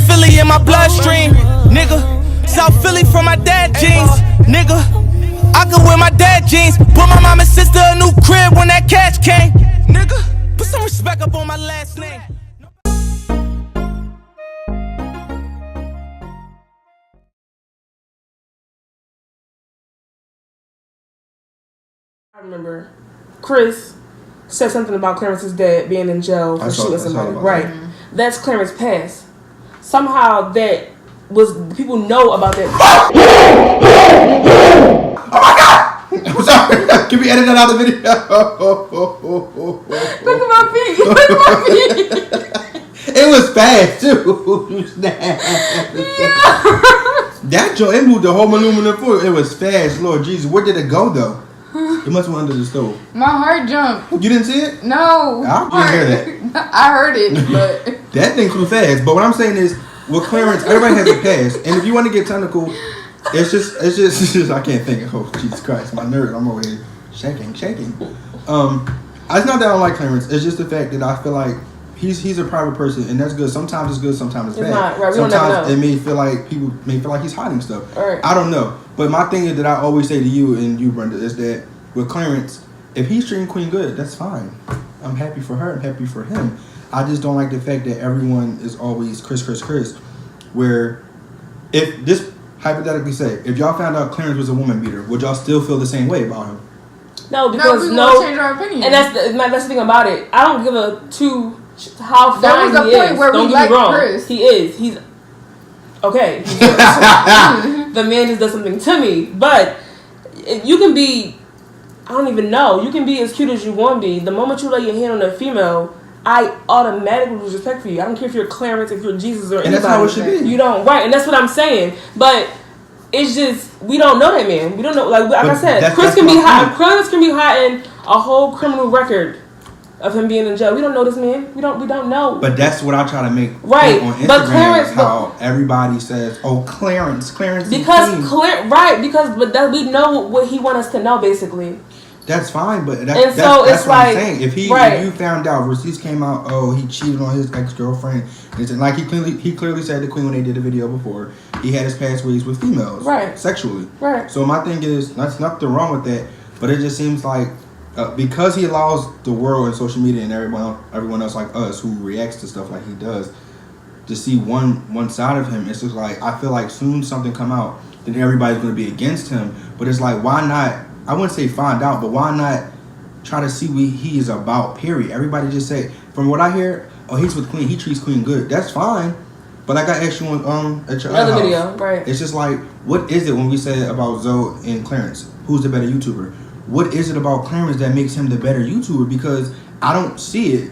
Philly in my bloodstream, nigga. South Philly from my dad jeans, nigga. I could wear my dad jeans, bought my mom and sister a new crib when that cash came, nigga. Put some respect up on my last name. I remember Chris said something about Clarence's dad being in jail for shooting somebody. Right. Mm-hmm. That's Clarence past. Somehow that was, people know about that. Oh my God! I'm sorry. Can we edit that out of the video? Look at my feet. Look at my feet. It was fast too. That joint, it moved the whole aluminum foil. It was fast. Lord Jesus, where did it go though? It must have went under the stove. My heart jumped. You didn't see it? No. I didn't hear that. I heard it, but that thing flew fast. But what I'm saying is, with Clarence, everybody has a past, and if you want to get technical, it's just I can't think. Oh Jesus Christ, my nerve! I'm over here shaking. It's not that I don't like Clarence. It's just the fact that I feel like he's a private person, and that's good. Sometimes it's good, sometimes it's bad. Not, right. Sometimes it may feel like people may feel like he's hiding stuff. Right. I don't know. But my thing is that I always say to you and you, Brenda, is that with Clarence, if he's treating Queen good, that's fine. I'm happy for her. I'm happy for him. I just don't like the fact that everyone is always Chris. Where, if this hypothetically say, if y'all found out Clarence was a woman beater, would y'all still feel the same way about him? No, because we won't change our opinion. And that's the thing about it. I don't give a two how fine there was a he point is. where Don't we get me wrong. Chris. He is. He's okay. The man just does something to me, but you can be. I don't even know. You can be as cute as you want to be. The moment you lay your hand on a female, I automatically lose respect for you. I don't care if you're Clarence, if you're Jesus, or and anybody. That's how it should be. You don't, right? And that's what I'm saying. But it's just we don't know that man. We don't know. Like I said, Chris can be hot. Clarence can be hiding a whole criminal record of him being in jail. We don't know this man. We don't know. But that's what I try to make right on Instagram. But Clarence, how everybody says, "Oh, Clarence because we know what he wants us to know, basically." That's fine, but that's what I'm saying. If you found out, receipts came out, oh, he cheated on his ex-girlfriend, and like he clearly said to Queen when they did the video before, he had his past ways with females, right, sexually, right. So my thing is, that's nothing wrong with that, but it just seems like because he allows the world and social media and everyone else like us who reacts to stuff like he does to see one side of him. It's just like I feel like soon something come out, then everybody's going to be against him. But it's like, why not? I wouldn't say find out, but why not try to see what he is about, period. Everybody just say, from what I hear, oh, he's with Queen, he treats Queen good. That's fine. But like I asked you at your other video, right? It's just like, what is it when we say about Zoe and Clarence? Who's the better YouTuber? What is it about Clarence that makes him the better YouTuber? Because I don't see it.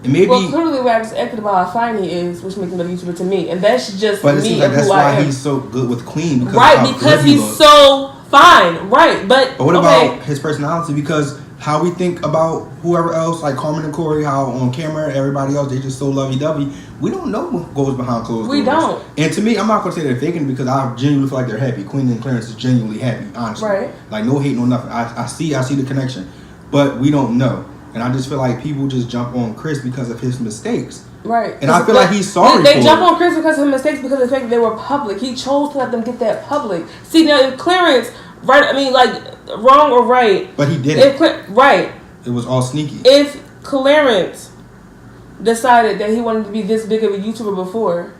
And maybe, well, clearly we just acted about how fine he is, which makes him a better YouTuber to me. And that's just but me. It seems like and that's who why I am. he's so good with Queen. Because he's so fine, right? But what about his personality? Because how we think about whoever else, like Carmen and Corey, how on camera everybody else they just so lovey-dovey. We don't know what goes behind closed doors. We don't. And to me, I'm not gonna say they're faking because I genuinely feel like they're happy. Queen and Clarence is genuinely happy, honestly. Right. Like no hate, no nothing. I see the connection, but we don't know. And I just feel like people just jump on Chris because of his mistakes. Right. And I feel like he's sorry They jump on Chris because of his mistakes because of the fact that they were public. He chose to let them get that public. See, now if Clarence, right, I mean, like, wrong or right. But he did it. Right. It was all sneaky. If Clarence decided that he wanted to be this big of a YouTuber before,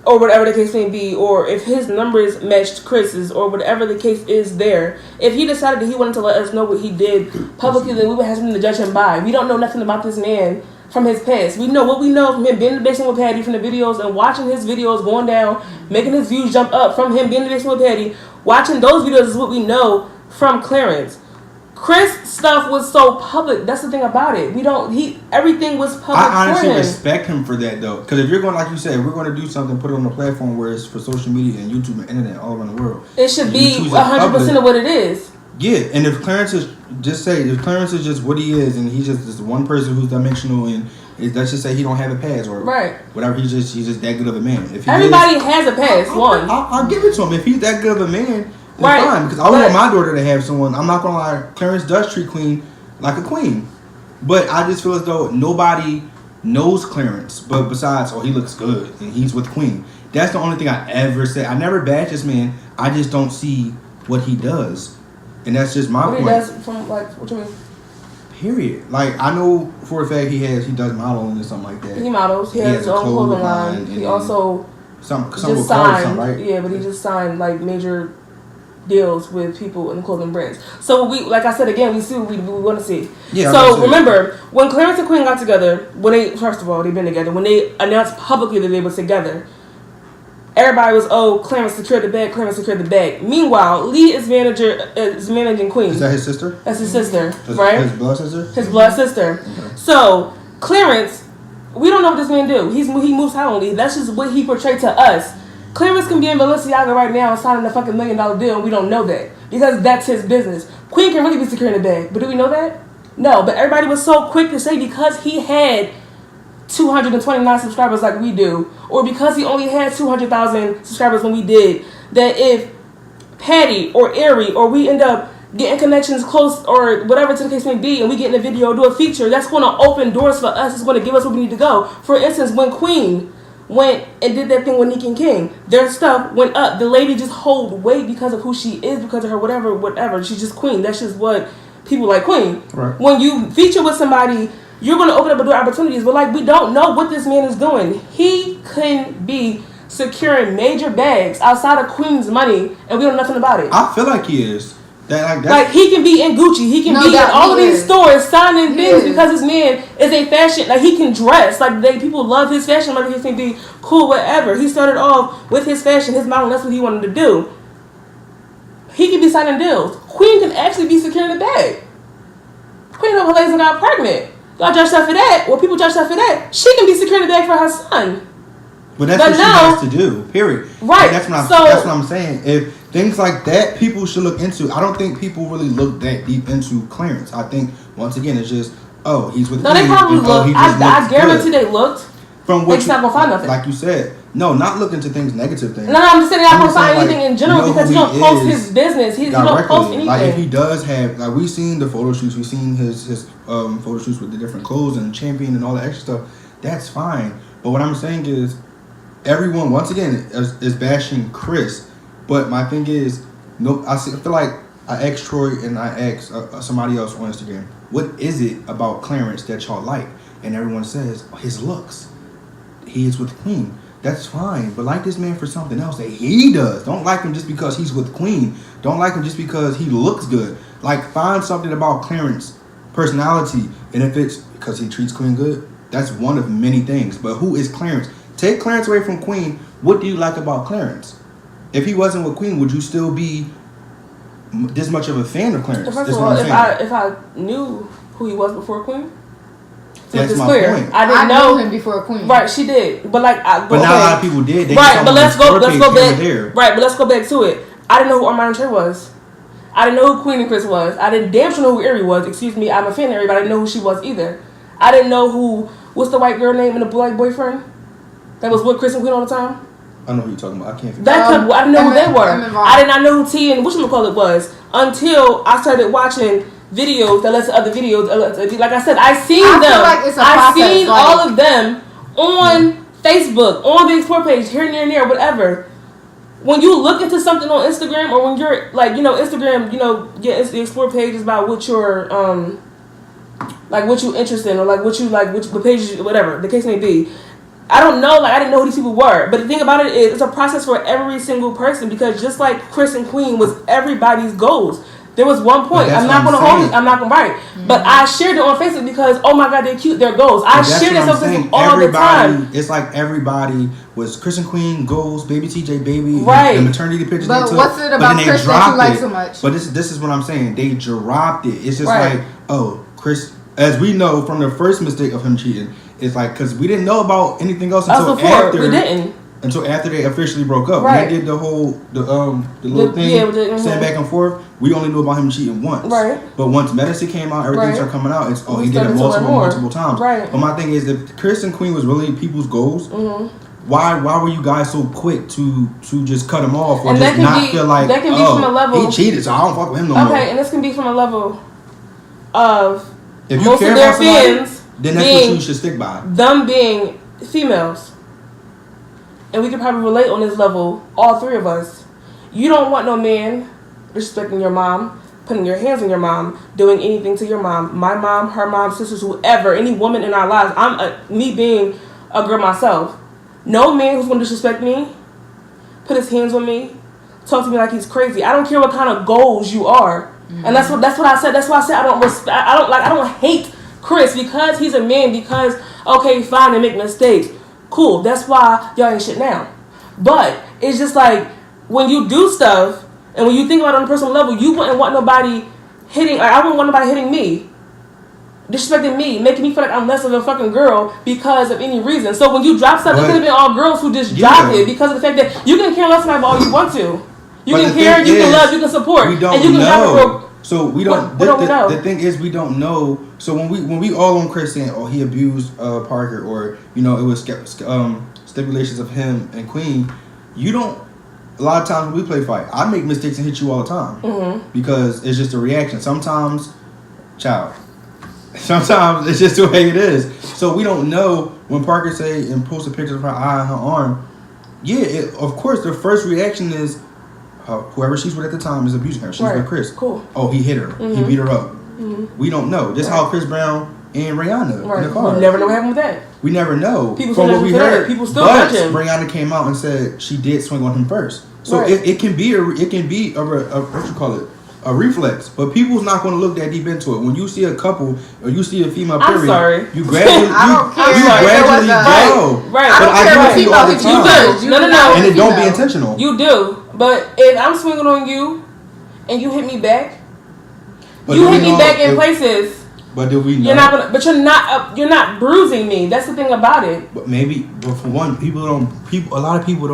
or whatever the case may be, or if his numbers matched Chris's, or whatever the case is there, if he decided that he wanted to let us know what he did publicly, then we would have something to judge him by. We don't know nothing about this man from his past. We know what we know from him being in the basement with Patty from the videos and watching his videos going down, making his views jump up from him being in the basement with Patty. Watching those videos is what we know from Clarence. Chris stuff was so public. That's the thing about it. Everything was public. I honestly for him. respect him for that though, because if you're going, like you said, we're going to do something, put it on a platform where it's for social media and YouTube and internet all around the world. It should be 100% of what it is. Yeah, and if Clarence is just what he is, and he's just this one person who's dimensional, and let's just say he don't have a past or whatever, he's just that good of a man. If everybody has a past, I'll give it to him. If he's that good of a man, then fine. Because I want my daughter to have someone. I'm not gonna lie, Clarence does treat Queen like a queen, but I just feel as though nobody knows Clarence, but besides, he looks good and he's with Queen. That's the only thing I ever said. I never bash this man. I just don't see what he does, and that's just my point. What he does from what you mean? Period. Like I know for a fact he does modeling or something like that. He models. He has his own clothing line. He also some just signed. Right? Yeah, but he just signed like major deals with people in the clothing brands. So we, like I said again, we see what we want to see. Yeah. So remember when Clarence and Queen got together, first of all they've been together. When they announced publicly that they were together, everybody was, Clarence secured the bag. Clarence secured the bag. Meanwhile, Lee is managing Queen. Is that his sister? That's his sister, right? His blood sister. His blood sister. Okay. So Clarence, we don't know what this man do. He moves silently. That's just what he portrayed to us. Clarence can be in Balenciaga right now signing a fucking $1 million deal, and we don't know that because that's his business. Queen can really be securing the bag, but do we know that? No. But everybody was so quick to say because he had 229 subscribers like we do, or because he only had 200,000 subscribers when we did, that if Patty or Ari or we end up getting connections close or whatever to the case may be, and we get in a video or do a feature, that's going to open doors for us. It's going to give us where we need to go. For instance, when Queen went and did that thing with Nicki and King, their stuff went up. The lady just hold weight because of who she is, because of her whatever. She's just Queen. That's just what people like Queen. Right. When you feature with somebody, you're going to open up a door opportunities, but like we don't know what this man is doing. He couldn't be securing major bags outside of Queen's money, and we don't know nothing about it. I feel like he is. Like he can be in Gucci, he can be in all of these stores signing things because this man is a fashion. Like he can dress. Like people love his fashion. Like he can be cool, whatever. He started off with his fashion, his model. That's what he wanted to do. He can be signing deals. Queen can actually be securing the bag. Queen of Malaysia got pregnant. Y'all judge her for that. Well, people judge her for that. She can be securing the bag for her son. But that's what she has to do. Period. Right. That's what I'm saying. If things like that, people should look into. I don't think people really look that deep into Clarence. I think once again, it's just he's with. No, they probably looked. I guarantee they looked. From what they're not gonna find nothing. Like you said, no, not look into things, negative things. No, I'm just saying they're not gonna find anything in general because he don't post his business. He don't post anything. Like if he does have, like we've seen the photo shoots, we've seen his photo shoots with the different clothes and champion and all that extra stuff. That's fine. But what I'm saying is, everyone once again is bashing Chris. But my thing is, I feel like I asked Troy and I asked somebody else on Instagram, what is it about Clarence that y'all like? And everyone says his looks. He is with Queen. That's fine, but like this man for something else that he does. Don't like him just because he's with Queen. Don't like him just because he looks good. Like find something about Clarence's personality, and if it's because he treats Queen good, that's one of many things. But who is Clarence? Take Clarence away from Queen. What do you like about Clarence? If he wasn't with Queen, would you still be this much of a fan of Clarence? First of all, if I knew who he was before Queen, that's my point. I didn't know him before Queen. Right, she did, but like, not a lot of people did. They right, but let's go back. Right, but let's go back to it. I didn't know who Armand and Trey was. I didn't know who Queen and Chris was. I didn't damn sure know who Ari was. Excuse me, I'm a fan of Ari, but I didn't know who she was either. I didn't know what's the white girl name and the black boyfriend that was with Chris and Queen all the time. I know who you're talking about. I can't. I didn't know who they were. I did not know who T and whatchamacallit was until I started watching videos that led to other videos. Like I said, I seen all of them on Facebook, on the Explore page, here, near, near, whatever. When you look into something on Instagram, or when you're like, Instagram, the Explore page is about what you're, like what you interested in, or like what you like, which the pages, whatever the case may be. I don't know, I didn't know who these people were. But the thing about it is, it's a process for every single person, because just like Chris and Queen was everybody's goals. There was one point, I'm not going to hold it, I'm not going to write. Mm-hmm. But I shared it on Facebook because, oh my God, they're cute, they're goals. I shared it all the time. It's like everybody was Chris and Queen, goals, baby TJ, baby, right. the maternity pictures but they took. What's it about Chris that you like so much? But this is what I'm saying. They dropped it. It's just like, Chris, as we know from the first mistake of him cheating, it's like, because we didn't know about anything else until after. We didn't. Until after they officially broke up. Right. When they did the little thing, saying back and forth, we only knew about him cheating once. Right. But once medicine came out, everything started coming out. It's he did it multiple times. Right. But my thing is, if Chris and Queen was really people's goals, why were you guys so quick to just cut him off, or and just not feel like, that can be from a level, he cheated, so I don't fuck with him no more. Okay, and this can be from a level of if you most care of their about somebody, fans. then that's what you should stick by. Them being females. And we can probably relate on this level, all three of us. You don't want no man disrespecting your mom, putting your hands on your mom, doing anything to your mom, my mom, her mom, sisters, whoever, any woman in our lives. Me being a girl myself. No man who's going to disrespect me, put his hands on me, talk to me like he's crazy. I don't care what kind of goals you are. Mm-hmm. And that's what I said. That's why I said I don't hate Chris because he's a man, because okay, fine, they make mistakes. Cool. That's why y'all ain't shit now. But it's just like when you do stuff and when you think about it on a personal level, you wouldn't want nobody hitting, I wouldn't want nobody hitting me, disrespecting me, making me feel like I'm less of a fucking girl because of any reason. So when you drop stuff, it could have been all girls who just dropped it because of the fact that you can care less about all you want to. You can care, you can love, you can support, we don't and you can know. So we don't. know. The thing is, we don't know. So when we all on Chris saying, "Oh, he abused Parker," or it was stipulations of him and Queen. You don't. A lot of times when we play fight, I make mistakes and hit you all the time because it's just a reaction. Sometimes it's just the way it is. So we don't know when Parker say and post a picture of her eye and her arm. Yeah, of course the first reaction is. Whoever she's with at the time is abusing her. She's with Chris. Cool. Oh, he hit her. Mm-hmm. He beat her up. Mm-hmm. We don't know. Just how Chris Brown and Rihanna in the car. We never know what happened with that. We never know. People from what we heard. People still watch him. Rihanna came out and said she did swing on him first. So it can be a what you call it, a reflex. But people's not going to look that deep into it. When you see a couple or you see a female period, I'm sorry. You gradually go. Right. But I do it all the time. No. And it don't be intentional. You do. But if I'm swinging on you and you hit me back, you hit me back in places. But do we know? You're not bruising me. That's the thing about it. But for one, a lot of people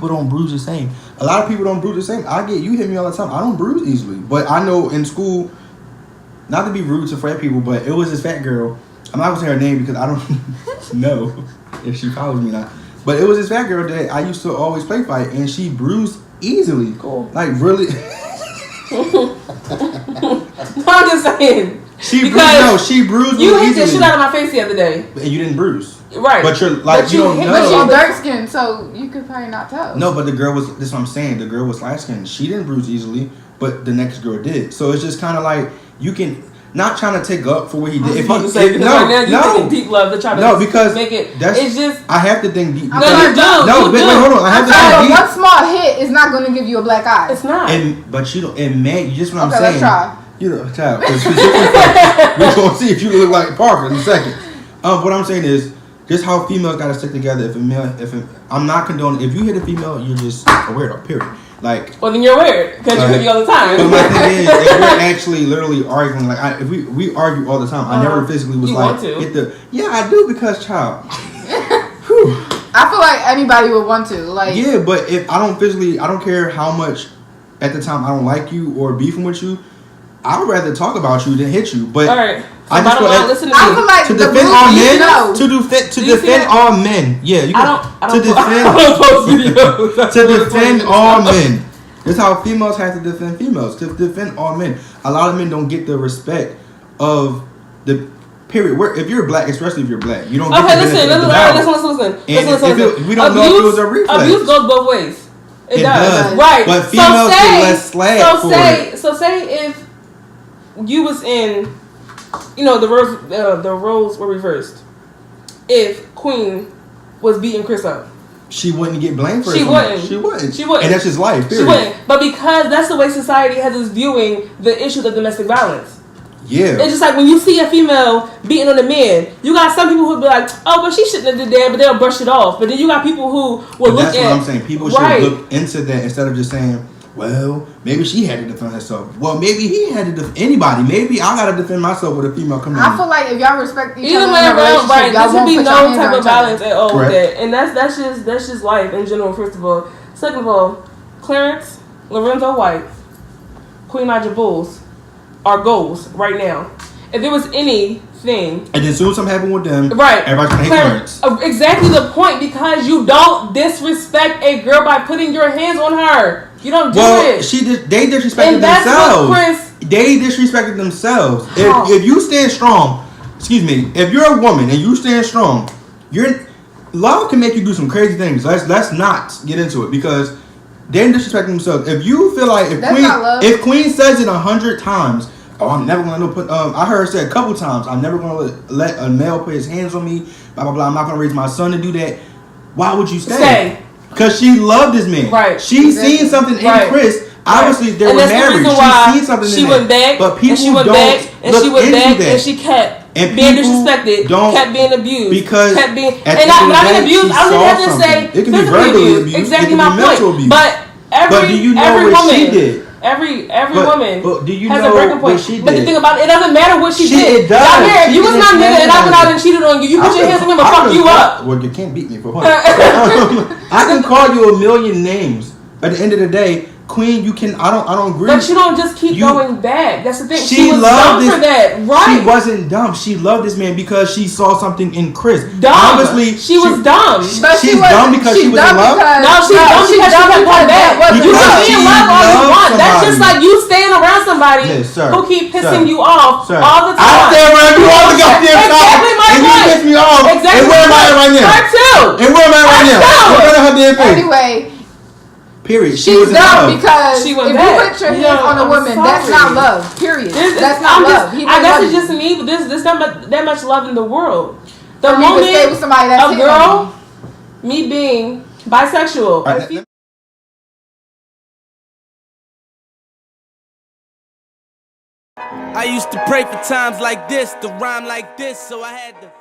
don't bruise the same. A lot of people don't bruise the same. You hit me all the time. I don't bruise easily. But I know in school, not to be rude to frat people, but it was this fat girl. I'm not gonna say her name because I don't know if she follows me or not. But it was this fat girl that I used to always play fight, and she bruised easily. Cool. Like really. I'm just saying. She bruised. You hit the shit out of my face the other day, and you didn't bruise. Right. But you don't know. But she's dark skinned, so you could probably not tell. No, but the girl was. This is what I'm saying. The girl was light skinned. She didn't bruise easily, but the next girl did. So it's just kind of like you can. Not trying to take up for what he did. Deep love to try to make it. It's just I have to think deep. No, you do. No, wait, hold on. I have to think deep. One small hit is not going to give you a black eye. It's not. But you don't. And man, you just what I'm saying. Let's try. You know, child. We're gonna see if you look like Parker in a second. What I'm saying is just how females gotta stick together. I'm not condoning. If you hit a female, you're just a weirdo. Period. Like, well, then you're weird because you hit me all the time. But my thing is, if we're actually literally arguing, like if we argue all the time. I never physically was like hit the. Yeah, I do because child. I feel like anybody would want to. Like, yeah, but if I don't care how much at the time I don't like you or beefing with you. I would rather talk about you than hit you. But all right. I just feel like to defend all men. To defend all men. Yeah, you can. To defend all men. That's how females have to defend females. To defend all men. A lot of men don't get the respect of the period. If you're black, especially if you're black, you don't get the benefit of the doubt. Listen. We don't know if it was a reflex. Abuse goes both ways. It does. Right. But females get less slack for it. So say if you was in, the roles were reversed. If Queen was beating Chris up, she wouldn't get blamed for it. She wouldn't. And that's just life. Period. She wouldn't. But because that's the way society has us viewing the issue of domestic violence. Yeah. It's just like when you see a female beating on a man, you got some people who be like, oh, but she shouldn't have did that, but they'll brush it off. But then you got people who will look at. That's what I'm saying. People should look into that instead of just saying, well, maybe she had to defend herself. Well, maybe he had to defend anybody. Maybe I gotta defend myself with a female coming in. I feel like if y'all respect each other, right? There should be no type of violence at all with that, and that's just life in general. First of all, second of all, Clarence, Lorenzo White, Queen Naija Bulls are goals right now. If there was anything, and then soon as something happened with them, right? Everybody's gonna hate Clarence. Exactly the point, because you don't disrespect a girl by putting your hands on her. You don't do it. They disrespected themselves. They disrespected themselves. If you stand strong, excuse me, if you're a woman and you stand strong, love can make you do some crazy things. Let's not get into it because they're disrespecting themselves. If you feel like if Queen says it 100 times, oh, I'm never gonna put. I heard her say a couple times, I'm never gonna let a male put his hands on me. Blah blah blah. I'm not gonna raise my son to do that. Why would you stay? Because she loved this man. Right. She seen something in Chris. Obviously, they were married. She seen something in went back, but people she went don't back, and look she went into back, that. and she kept and being disrespected, kept being abused, because kept being. And when I mean abused, I don't have to say it can be physically verbally abused. Exactly it can my be mental point. abuse. But every do you know every what woman, she did? Every woman do you has know a breaking point. what she did? But the thing about it doesn't matter what she did. It does. Down here, if you was my nigga and I went out and cheated on you, you put your hands on me, I'ma fuck you up. Well, you can't beat me for what? I can call you a million names. At the end of the day, Queen, you can. I don't agree. But you don't just keep going back. That's the thing. She was loved dumb for that, right? She wasn't dumb. She loved this man because she saw something in Chris. Dumb. Obviously, she was dumb. But she's dumb because she was in love. No, she's dumb because she kept going back. You can be in love all you want. That's just like you staying around somebody who keep pissing you off all the time. I stay around you all the goddamn time. Exactly my point. And you piss me off. Exactly. And where am I at right now? Her too. And where am I right now? Look at her damn face. Anyway. Period. She's dumb because if you put your hands on a woman, that's not love. Period. That's not love. I guess it's just me, but there's not that much love in the world. The moment moment stay with somebody that's a girl, me being bisexual. I used to pray for times like this, to rhyme like this, so I had to.